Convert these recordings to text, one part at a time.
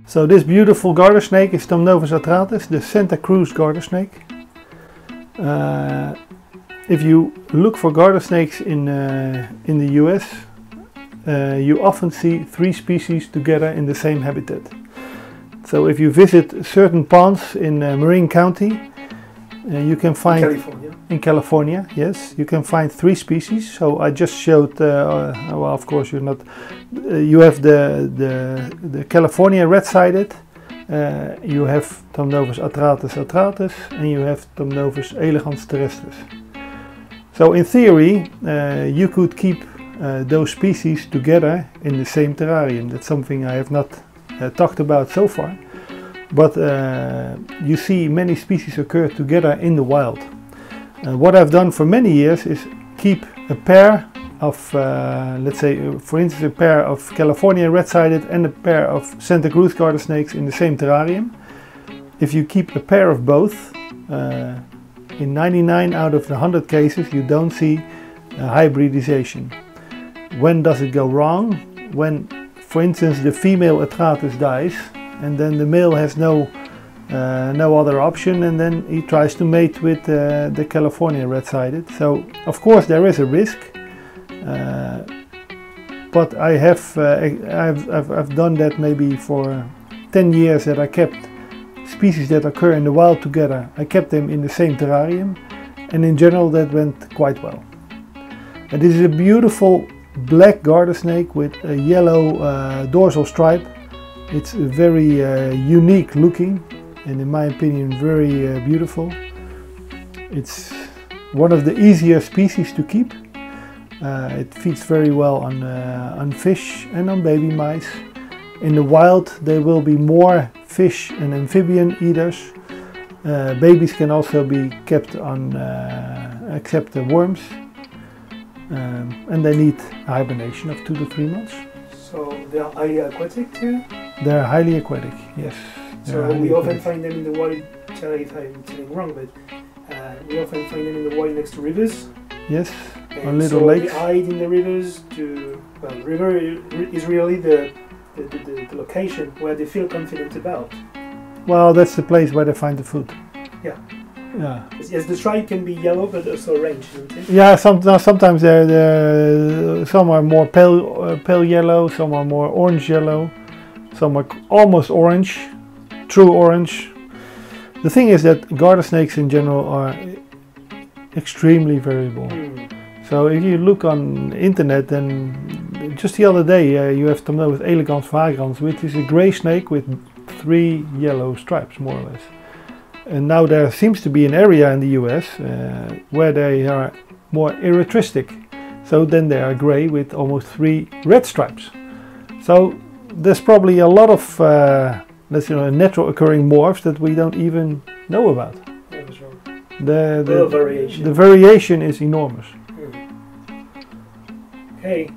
So this beautiful garter snake is THAMNOPHIS atratus, the Santa Cruz garter snake. If you look for garter snakes in the US, you often see 3 species together in the same habitat. So if you visit certain ponds in Marin County, you can find in California, yes, you can find 3 species. So I just showed, well, of course you're not. You have the California red-sided. You have THAMNOPHIS atratus atratus, and you have THAMNOPHIS elegans terrestris. So in theory, you could keep those species together in the same terrarium. That's something I have not talked about so far. But you see many species occur together in the wild. What I've done for many years is keep a pair of, let's say, for instance, a pair of California red-sided and a pair of Santa Cruz garter snakes in the same terrarium. If you keep a pair of both, in 99 out of the 100 cases you don't see hybridization. When does it go wrong? When, for instance, the female atratus dies and then the male has no other option, and then he tries to mate with the California red-sided. So of course there is a risk, but I've done that maybe for 10 years, that I kept species that occur in the wild together. I kept them in the same terrarium, and in general that went quite well. And this is a beautiful black garter snake with a yellow dorsal stripe. It's very unique looking, and in my opinion very beautiful. It's one of the easier species to keep. It feeds very well on fish and on baby mice. In the wild there will be more fish and amphibian eaters. Babies can also be kept on except the worms, and they need hibernation of 2 to 3 months. So they are highly aquatic too? They're highly aquatic, yes. So we often find them in the wild, tell me if I'm telling wrong, but we often find them in the wild next to rivers. Yes, and on little so lakes. They hide in the rivers to, well, river is really the location where they feel confident about. Well, that's the place where they find the food. Yeah. Yeah. Yes, the stripe can be yellow, but also orange, isn't it? Yeah, sometimes some are more pale yellow, some are more orange yellow, some are almost orange, true orange. The thing is that garter snakes in general are extremely variable. So if you look on the internet, then just the other day you have THAMNOPHIS elegans vagrans, which is a grey snake with 3 yellow stripes, more or less. And now there seems to be an area in the US where they are more eretristic. So then they are grey with almost 3 red stripes. So there's probably a lot of let's say natural occurring morphs that we don't even know about. Yeah, that's right. The variation is enormous. Okay.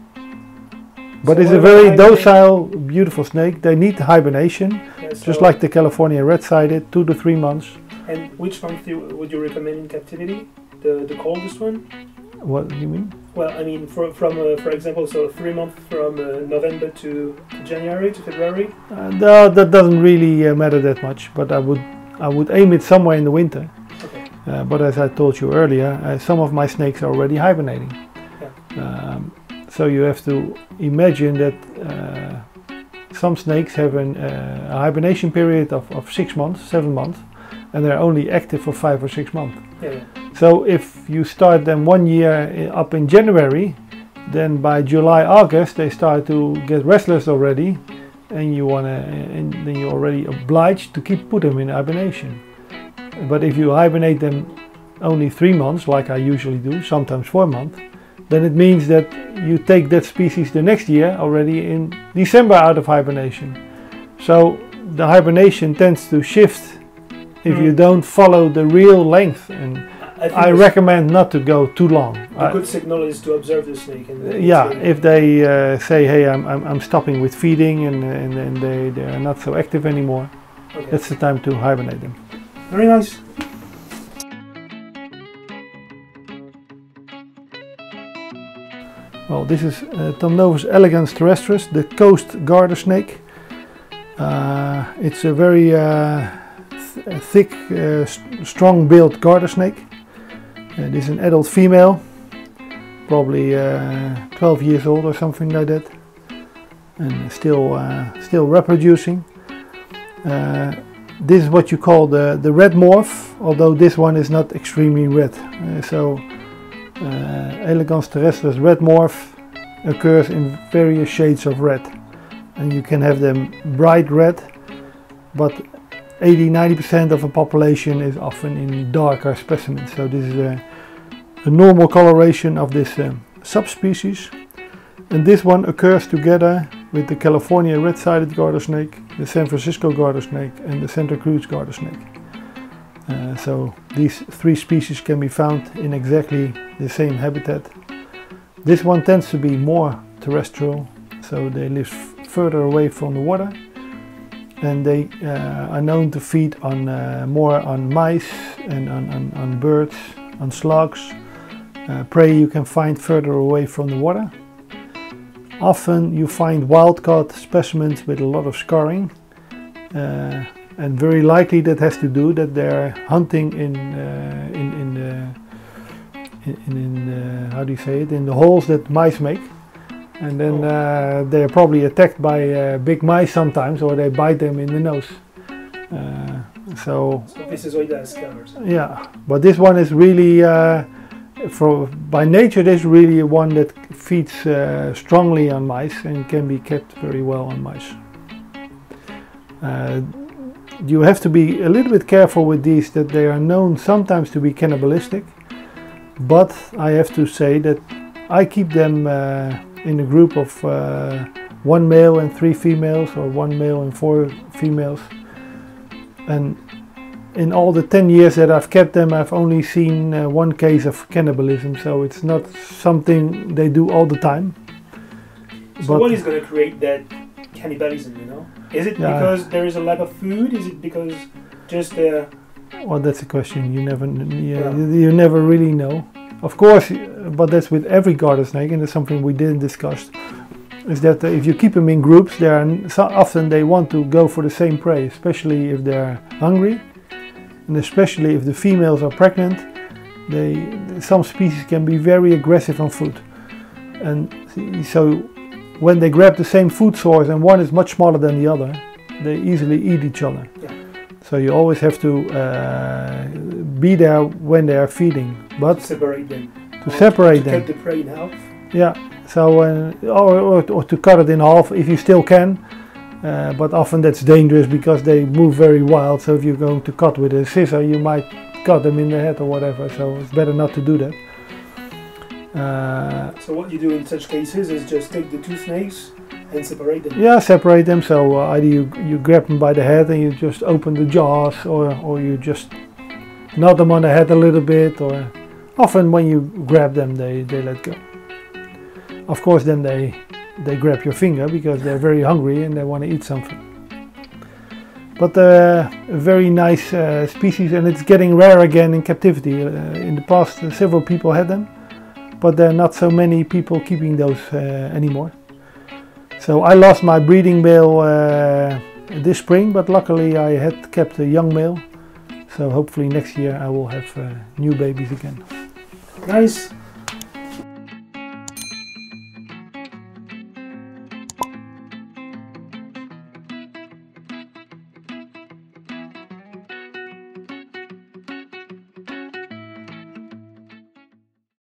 But so it's a very docile, beautiful snake. They need hibernation, yeah, so just like the California red-sided, 2 to 3 months. And which month would you recommend in captivity? The coldest one? What do you mean? Well, I mean, for example, so 3 months from November to January to February. No, that doesn't really matter that much. But I would aim it somewhere in the winter. Okay. But as I told you earlier, some of my snakes are already hibernating. Yeah. So you have to imagine that some snakes have a hibernation period of 6 months, 7 months, and they're only active for 5 or 6 months. Yeah. So if you start them 1 year up in January, then by July, August they start to get restless already, and then you're already obliged to put them in hibernation. But if you hibernate them only 3 months, like I usually do, sometimes 4 months, then it means that you take that species the next year already in December out of hibernation. So the hibernation tends to shift if you don't follow the real length, and I recommend not to go too long. A good signal is to observe the snake. And yeah, if they say, hey, I'm stopping with feeding and they are not so active anymore, okay, that's the time to hibernate them. Very nice. Well, this is THAMNOPHIS elegans terrestris, the coast garter snake. It's a very thick, strong-built garter snake. This is an adult female, probably 12 years old or something like that, and still reproducing. This is what you call the red morph, although this one is not extremely red. Elegans terrestris red morph occurs in various shades of red, and you can have them bright red, but 80–90% of a population is often in darker specimens. So this is a normal coloration of this subspecies, and this one occurs together with the California red-sided garter snake, the San Francisco garter snake, and the Santa Cruz garter snake. So these three species can be found in exactly the same habitat. This one tends to be more terrestrial, so they live further away from the water, and they are known to feed on more on mice and on birds, on slugs, prey you can find further away from the water. Often you find wild-caught specimens with a lot of scarring, and very likely that has to do that they're hunting in how do you say it, in the holes that mice make, and then they're probably attacked by big mice sometimes, or they bite them in the nose. So this is why that scars. Yeah, but this one is really by nature, this is really one that feeds strongly on mice and can be kept very well on mice. You have to be a little bit careful with these, that they are known sometimes to be cannibalistic, but I have to say that I keep them in a group of 1 male and 3 females, or 1 male and 4 females, and in all the 10 years that I've kept them, I've only seen 1 case of cannibalism, so it's not something they do all the time. So but what is going to create that cannibalism, you know? Is it because there is a lack of food? Is it because just well, that's a question you never really know. Of course, but that's with every garter snake, and that's something we didn't discuss, is that if you keep them in groups, often they want to go for the same prey, especially if they're hungry. And especially if the females are pregnant, some species can be very aggressive on food. And so when they grab the same food source and one is much smaller than the other, they easily eat each other. Yeah. So you always have to be there when they are feeding. But to separate them. To separate them. To cut the prey in half. Yeah. So or to cut it in half if you still can. But often that's dangerous because they move very wild, so if you're going to cut with a scissor you might cut them in the head or whatever, so it's better not to do that. So what you do in such cases is just take the 2 snakes and separate them? Yeah, separate them, so either you grab them by the head and you just open the jaws, or you just knot them on the head a little bit, or often when you grab them they let go. Of course then they grab your finger because they're very hungry and they want to eat something. But a very nice species, and it's getting rare again in captivity. In the past several people had them, but there are not so many people keeping those anymore. So I lost my breeding male this spring, but luckily I had kept a young male. So hopefully next year I will have new babies again. Nice.